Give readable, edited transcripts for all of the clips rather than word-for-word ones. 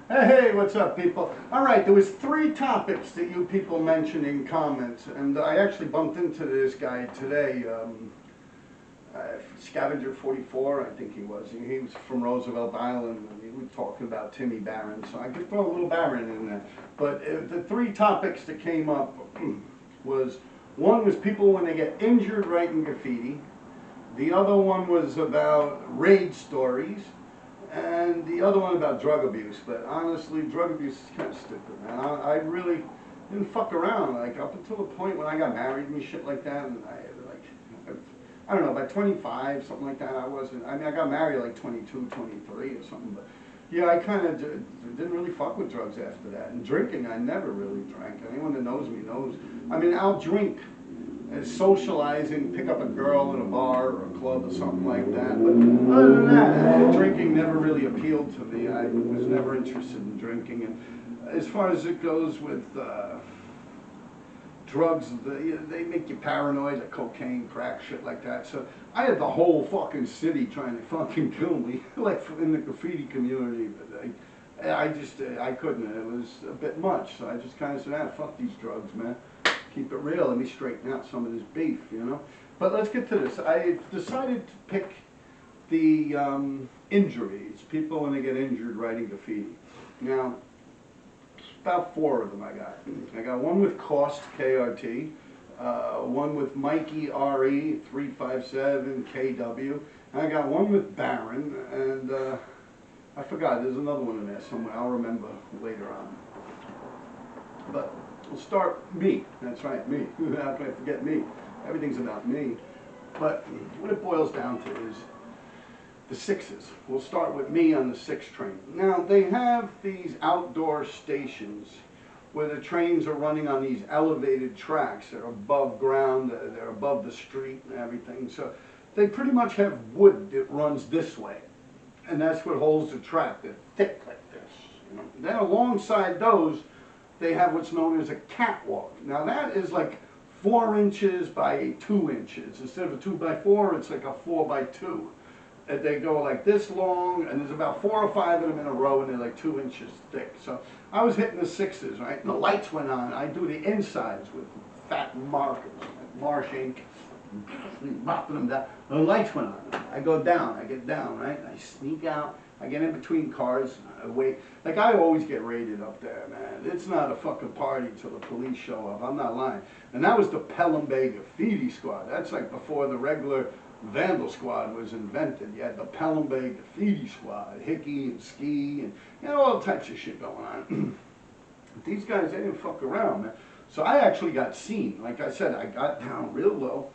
Hey, what's up, people? All right, there was 3 topics that you people mentioned in comments, and I actually bumped into this guy today, Scavenger 44, I think he was. He was from Roosevelt Island, and he was talking about Timmy Barron, so I could throw a little Barron in there. But the 3 topics that came up was, one was people when they get injured writing graffiti, the other one was about raid stories, and the other one about drug abuse. But honestly, drug abuse is kind of stupid, man. I really didn't fuck around, like, up until the point when I got married and shit like that, and I don't know, by 25, something like that, I got married like 22, 23 or something, but yeah, I kind of didn't really fuck with drugs after that. And drinking, I never really drank. Anyone that knows me knows. I mean, I'll drink as socializing, pick up a girl in a bar or a club or something like that. But other than that, drinking never really appealed to me. I was never interested in drinking. And as far as it goes with drugs, they make you paranoid, like cocaine, crack, shit like that. So I had the whole fucking city trying to fucking kill me, like in the graffiti community. But I couldn't. It was a bit much. So I just kind of said, fuck these drugs, man. Keep it real. Let me straighten out some of this beef, you know. But let's get to this. I decided to pick the injuries. People when they get injured writing graffiti. Now, about 4 of them I got. I got one with Cost, KRT, one with Mikey RE357, KW, and I got one with Baron, and I forgot, there's another one in there somewhere. I'll remember later on. But we'll start me. That's right, me. How can I forget me? Everything's about me. But what it boils down to is the 6s. We'll start with me on the 6 train. Now, they have these outdoor stations where the trains are running on these elevated tracks. They're above ground, they're above the street and everything. So they pretty much have wood that runs this way. And that's what holds the track. They're thick like this. You know? Then alongside those, they have what's known as a catwalk. Now that is like 4 inches by 2 inches. Instead of a 2 by 4, it's like a 4 by 2. And they go like this long, and there's about 4 or 5 of them in a row, and they're like 2 inches thick. So I was hitting the 6s, right? And the lights went on. I do the insides with fat markers, like Marsh ink, mopping them down. The lights went on. I go down. I get down, right? I sneak out. I get in between cars. I wait. Like, I always get raided up there, man. It's not a fucking party till the police show up. I'm not lying. And that was the Pelham Bay Graffiti Squad. That's like before the regular Vandal Squad was invented. You had the Pelham Bay Graffiti Squad, Hickey and Ski, and you know, all types of shit going on. These guys, they didn't fuck around, man. So I actually got seen. Like I said, I got down real low.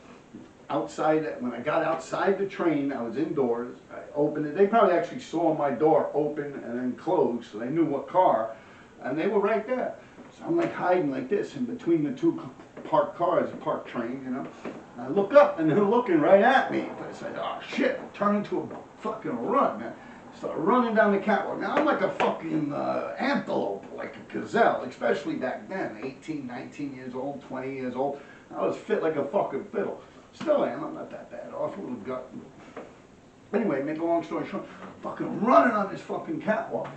Outside, when I got outside the train, I was indoors. I opened it. They probably actually saw my door open and then close, so they knew what car, and they were right there. So I'm like hiding like this in between the 2 parked cars, a parked train, you know. And I look up, and they're looking right at me. I said, oh shit, I'm turning to a fucking run, man. Start running down the catwalk. Now I'm like a fucking antelope, like a gazelle, especially back then, 18, 19 years old, 20 years old. I was fit like a fucking fiddle. Still am, I'm not that bad off, a little gut. Anyway, make a long story short, fucking running on this fucking catwalk.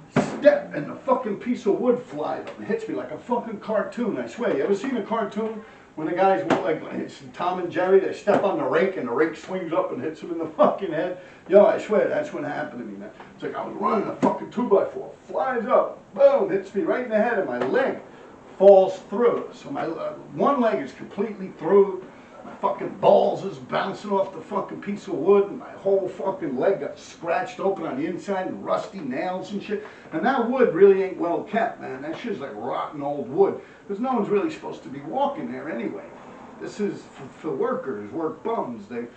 Step, and the fucking piece of wood flies up and hits me like a fucking cartoon, I swear. You ever seen a cartoon when the guys, like it's Tom and Jerry, they step on the rake and the rake swings up and hits them in the fucking head? Yo, I swear, that's what happened to me, man. It's like I was running, a fucking 2 by 4 flies up, boom, hits me right in the head, and my leg falls through. So my one leg is completely through. My fucking balls is bouncing off the fucking piece of wood, and my whole fucking leg got scratched open on the inside and rusty nails and shit. And that wood really ain't well kept, man. That shit's like rotten old wood, because no one's really supposed to be walking there anyway. This is for workers, work bums. They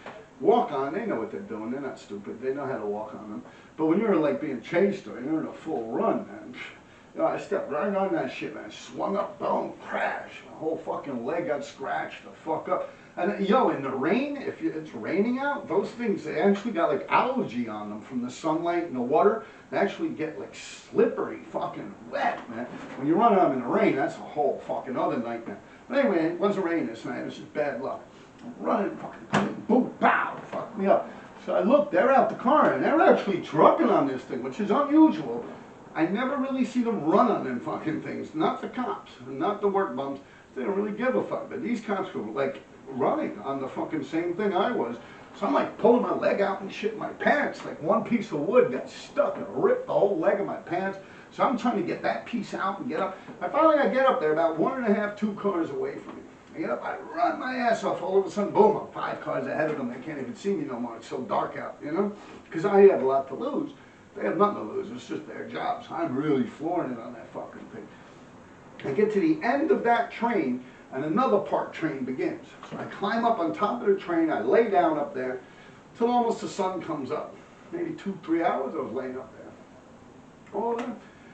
walk on, they know what they're doing. They're not stupid. They know how to walk on them. But when you're like being chased or you're in a full run, man, you know, I stepped right on that shit, man. I swung up, boom, crash. My whole fucking leg got scratched the fuck up. And yo, in the rain, if it's raining out, those things, they actually got like algae on them from the sunlight and the water. They actually get like slippery, fucking wet, man. When you run on them in the rain, that's a whole fucking other nightmare. But anyway, it wasn't raining this night. It was just bad luck. I'm running, fucking boom, pow, fucked me up. So I looked, they're out the car, and they're actually trucking on this thing, which is unusual. I never really see them run on them fucking things. Not the cops, not the work bums. They don't really give a fuck. But these cops were like running on the fucking same thing I was. So I'm like pulling my leg out and shit in my pants. Like one piece of wood got stuck and ripped the whole leg of my pants. So I'm trying to get that piece out and get up. I get up there about 1.5, 2 cars away from me. I get up, I run my ass off. All of a sudden, boom, I'm 5 cars ahead of them. They can't even see me no more. It's so dark out, you know? Because I have a lot to lose. They have nothing to lose. It's just their jobs. I'm really flooring it on that fucking thing. I get to the end of that train, and another parked train begins. So I climb up on top of the train, I lay down up there, till almost the sun comes up. Maybe 2, 3 hours I was laying up there. Oh,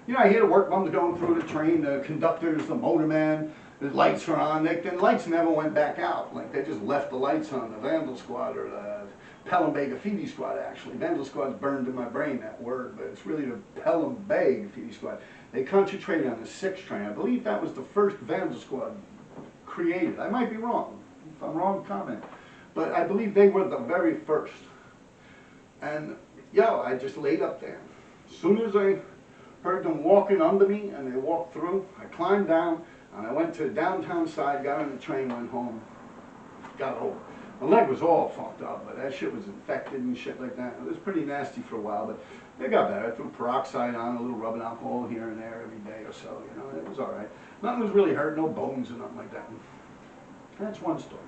you know, I hear the work bums going through the train, the conductors, the motorman, the lights are on. The lights never went back out. Like, they just left the lights on. The Vandal Squad, or the Pelham Bay Graffiti Squad, actually. Vandal Squad's burned in my brain, that word, but it's really the Pelham Bay Graffiti Squad. They concentrated on the 6th train. I believe that was the first Vandal Squad created. I might be wrong. If I'm wrong, comment. But I believe they were the very first. And, yo, I just laid up there. As soon as I heard them walking under me and they walked through, I climbed down and I went to the downtown side, got on the train, went home, got home. My leg was all fucked up, but that shit was infected and shit like that. It was pretty nasty for a while, but it got better. I threw peroxide on, a little rubbing alcohol here and there every day or so, you know, it was all right. Nothing was really hurt, no bones or nothing like that. That's one story.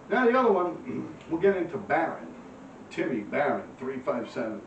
Now the other one, we'll get into Baron. Timmy, BARON357.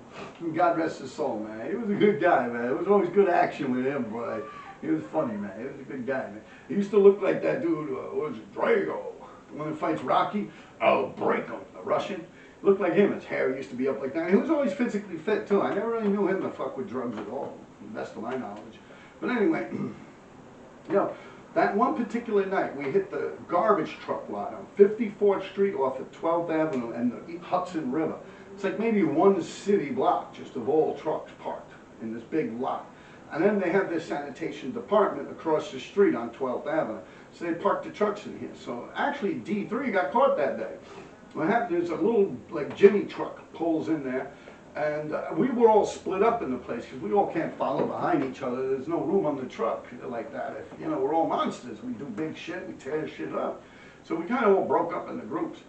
God rest his soul, man. He was a good guy, man. It was always good action with him, boy. He was funny, man. He was a good guy, man. He used to look like that dude, what was it, Drago, the one that fights Rocky. Oh, break him, the Russian. Looked like him. His hair used to be up like that. He was always physically fit, too. I never really knew him to fuck with drugs at all, to the best of my knowledge. But anyway, you know, that one particular night, we hit the garbage truck lot on 54th Street off of 12th Avenue and the Hudson River. It's like maybe one city block just of all trucks parked in this big lot. And then they have this sanitation department across the street on 12th Avenue. So they parked the trucks in here. So actually D3 got caught that day. What happened is a little like Jimmy truck pulls in there. And we were all split up in the place because we all can't follow behind each other. There's no room on the truck like that. If, you know, we're all monsters. We do big shit. We tear shit up. So we kind of all broke up into groups.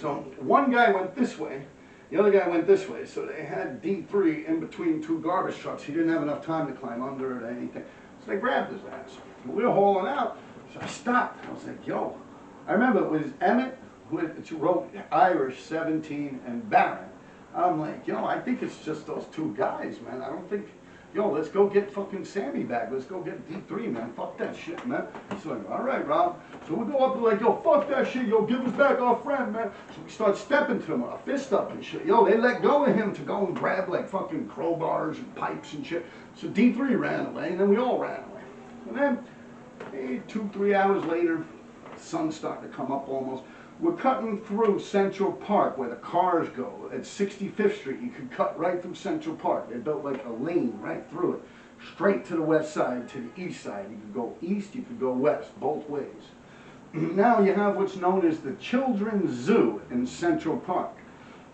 So one guy went this way. The other guy went this way. So they had D3 in between 2 garbage trucks. He didn't have enough time to climb under it or anything. So they grabbed his ass. We were hauling out. So I stopped. I was like, yo. I remember it was Emmett who wrote Irish 17 and Baron. I'm like, yo, I think it's just those 2 guys, man. I don't think, yo, let's go get fucking Sammy back. Let's go get D3, man. Fuck that shit, man. He's like, all right, Rob. So we go up and like, yo, fuck that shit. Yo, give us back our friend, man. So we start stepping to him, our fist up and shit. Yo, they let go of him to go and grab like fucking crowbars and pipes and shit. So D3 ran away, and then we all ran away. And then, 2, 3 hours later, the sun's starting to come up almost. We're cutting through Central Park where the cars go. At 65th Street, you could cut right through Central Park. They built like a lane right through it. Straight to the west side, to the east side. You could go east, you could go west, both ways. Now you have what's known as the Children's Zoo in Central Park.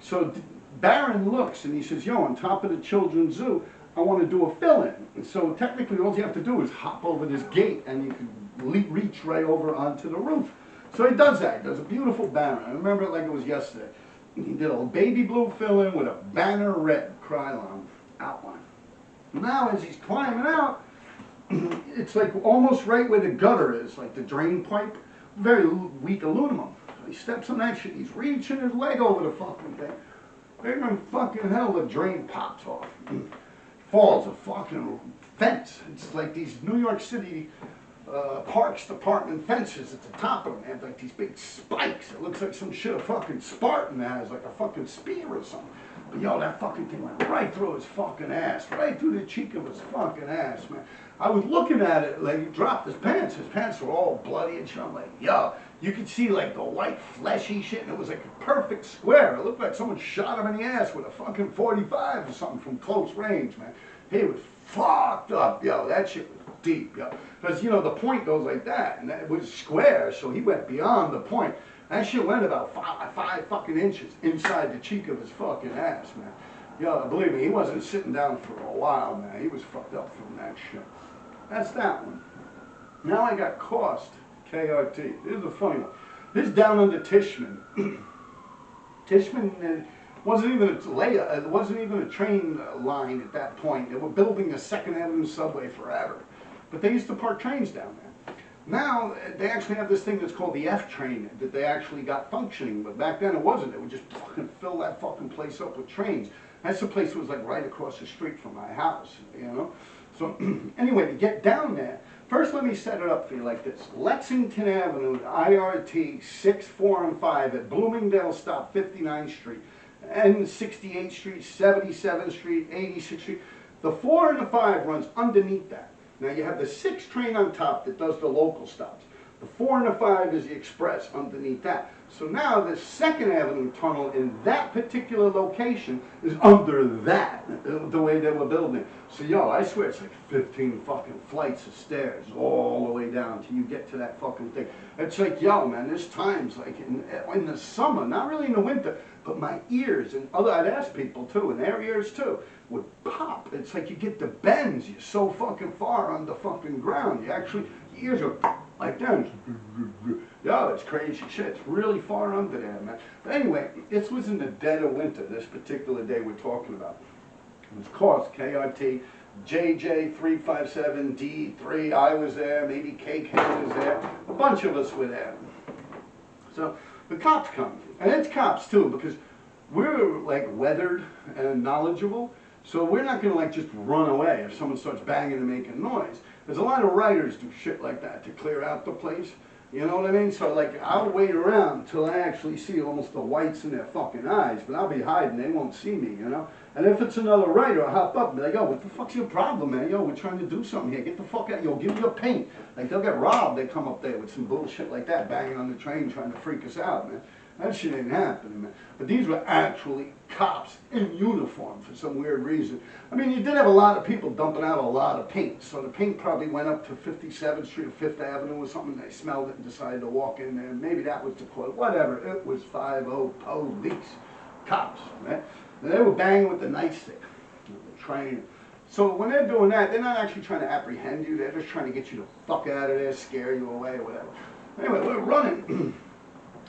So Baron looks and he says, yo, on top of the Children's Zoo, I want to do a fill-in. And so technically all you have to do is hop over this gate and you can reach right over onto the roof. So he does that. He does a beautiful banner. I remember it like it was yesterday. He did a baby blue fill-in with a banner red Krylon outline. Now as he's climbing out, it's like almost right where the gutter is, like the drain pipe. Very weak aluminum. So he steps on that shit. He's reaching his leg over the fucking thing. Bigger than fucking hell, the drain pops off. Falls a fucking fence. It's like these New York City Parks Department fences at the top of them. They have like these big spikes. It looks like some shit a fucking Spartan has, like a fucking spear or something. But yo, that fucking thing went right through his fucking ass, right through the cheek of his fucking ass, man. I was looking at it, like he dropped his pants. His pants were all bloody and shit. I'm like, yo, you could see like the white fleshy shit, and it was like a perfect square. It looked like someone shot him in the ass with a fucking 45 or something from close range, man. He was fucked up, yo. That shit was deep, yo. Because, you know, the point goes like that, and it was square, so he went beyond the point. That shit went about five fucking inches inside the cheek of his fucking ass, man. Yo, believe me, he wasn't sitting down for a while, man. He was fucked up from that shit. That's that one. Now I got Cost, KRT. This is a funny one. This is down under Tishman. Tishman wasn't even it wasn't even a train line at that point. They were building a Second Avenue subway forever. But they used to park trains down there. Now, they actually have this thing that's called the F train that they actually got functioning, but back then it wasn't. They would just fucking fill that fucking place up with trains. That's the place that was like right across the street from my house, you know? So, anyway, to get down there, first let me set it up for you like this. Lexington Avenue, IRT, 6, 4, and 5 at Bloomingdale stop, 59th Street, and 68th Street, 77th Street, 86th Street. The 4 and the 5 runs underneath that. Now you have the 6 train on top that does the local stops. The 4 and the 5 is the express underneath that. So now the 2nd Avenue tunnel in that particular location is under that, the way they were building. So yo, I swear it's like 15 fucking flights of stairs all the way down till you get to that fucking thing. It's like, yo man, there's times like in the summer, not really in the winter, but my ears and I'd ask people too, and their ears too, would pop. It's like you get the bends, you're so fucking far on the fucking ground. You actually, your ears are like that. Yo, it's crazy shit. It's really far under there, man. But anyway, this was in the dead of winter, this particular day we're talking about. It was Cost, KRT, JJ357, D3, I was there, maybe KK was there. A bunch of us were there. So the cops come, and it's cops too, because we're like weathered and knowledgeable, so we're not gonna like just run away if someone starts banging and making noise. There's a lot of writers do shit like that to clear out the place. You know what I mean? So like, I'll wait around until I actually see almost the whites in their fucking eyes, but I'll be hiding, they won't see me, you know? And if it's another writer, I'll hop up and be like, yo, what the fuck's your problem, man? Yo, we're trying to do something here. Get the fuck out. Yo, give me your paint. Like, they'll get robbed. They come up there with some bullshit like that, banging on the train, trying to freak us out, man. That shit ain't happening, man. But these were actually cops in uniform for some weird reason. I mean, you did have a lot of people dumping out a lot of paint. So the paint probably went up to 57th Street or 5th Avenue or something. They smelled it and decided to walk in there. Maybe that was the quote. Whatever. It was 5-0 police. Cops, right? And they were banging with the nightstick. The train. So when they're doing that, they're not actually trying to apprehend you. They're just trying to get you the fuck out of there, scare you away or whatever. Anyway, we're running.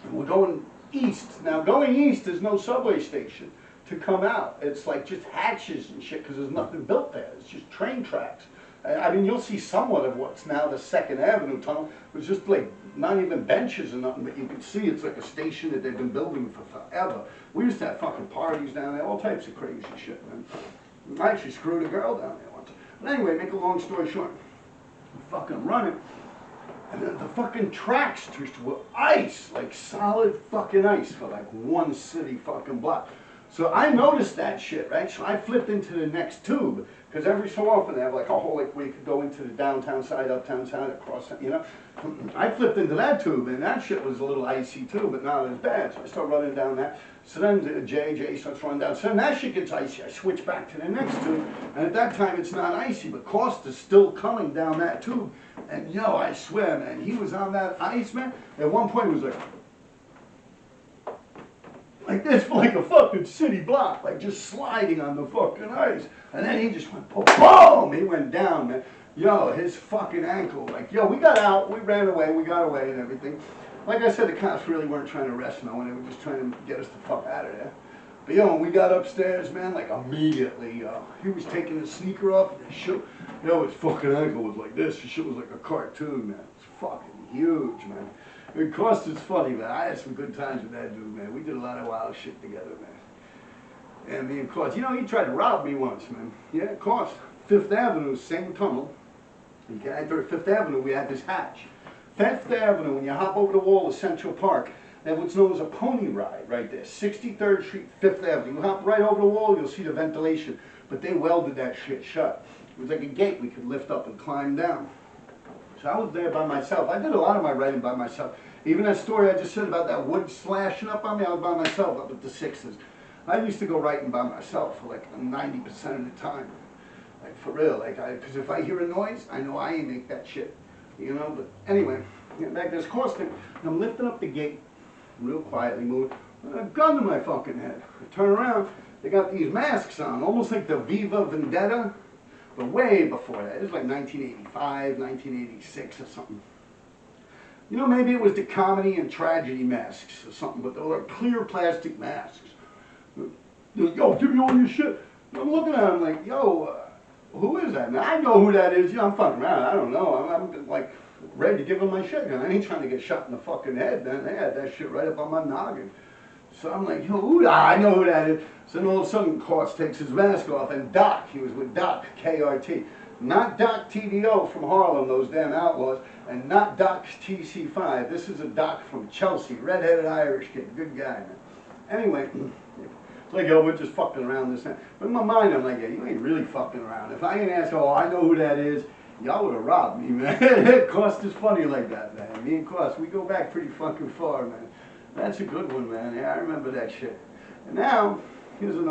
And we're going east. Now, going east, there's no subway station to come out. It's like just hatches and shit because there's nothing built there. It's just train tracks. I mean, you'll see somewhat of what's now the 2nd Avenue tunnel. It was just like not even benches or nothing, but you can see it's like a station that they've been building for forever. We used to have fucking parties down there, all types of crazy shit, man. I actually screwed a girl down there once. But anyway, make a long story short, we're fucking running. And then the fucking tracks just were ice, like solid fucking ice for like one city fucking block. So I noticed that shit, right? So I flipped into the next tube, because every so often they have like a whole, like where you could go into the downtown side, uptown side, across, you know? I flipped into that tube, and that shit was a little icy too, but not as bad. So I start running down that. So then JJ starts running down. So then that shit gets icy. I switch back to the next tube, and at that time it's not icy, but Costa's still coming down that tube. And yo, I swear, man, he was on that ice, man. At one point, it was like this for like a fucking city block, like just sliding on the fucking ice. And then he just went, boom, he went down, man. Yo, his fucking ankle, like, yo, we got out, we ran away, we got away and everything. Like I said, the cops really weren't trying to arrest no one, they were just trying to get us the fuck out of there. But yo, when we got upstairs, man, like immediately, he was taking his sneaker off and his shoe. Yo, his fucking ankle was like this. His shit was like a cartoon, man. It's fucking huge, man. It cost us funny, man. I had some good times with that dude, man. We did a lot of wild shit together, man. And me and Cost, you know, he tried to rob me once, man. Yeah, Cost. 5th Avenue, same tunnel. You get enter 5th Avenue, we had this hatch. 5th Avenue, when you hop over the wall of Central Park, they have what's known as a pony ride right there. 63rd Street, 5th Avenue. You hop right over the wall, you'll see the ventilation. But they welded that shit shut. It was like a gate we could lift up and climb down. So I was there by myself. I did a lot of my writing by myself. Even that story I just said about that wood slashing up on me, I was by myself up at the 6s. I used to go writing by myself for like 90% of the time. Like for real, like because if I hear a noise, I know I ain't make that shit. You know, but anyway, back to this course thing, and I'm lifting up the gate, real quietly moving, and a gun to my fucking head. I turn around, They got these masks on, almost like the Viva Vendetta, but way before that. It was like 1985, 1986 or something. You know, maybe it was the comedy and tragedy masks or something, but they were like clear plastic masks. They're like, yo, give me all your shit. And I'm looking at them like, yo, who is that, man? I know who that is. You know, I'm fucking around. I don't know. I'm like ready to give them my shit. I ain't trying to get shot in the fucking head, man. They had that shit right up on my noggin. So I'm like, yo, I know who that is. So then all of a sudden, Courts takes his mask off, and Doc, he was with Doc, KRT. Not Doc TDO from Harlem, those damn outlaws, and not Doc TC5. This is a Doc from Chelsea, redheaded Irish kid, good guy, man. Anyway, it's like, yo, we're just fucking around this. But in my mind, I'm like, yeah, you ain't really fucking around. If I ain't asked, oh, I know who that is, y'all would have robbed me, man. Cost is funny like that, man. Me and Cost, we go back pretty fucking far, man. That's a good one, man. Yeah, I remember that shit. And now, here's another.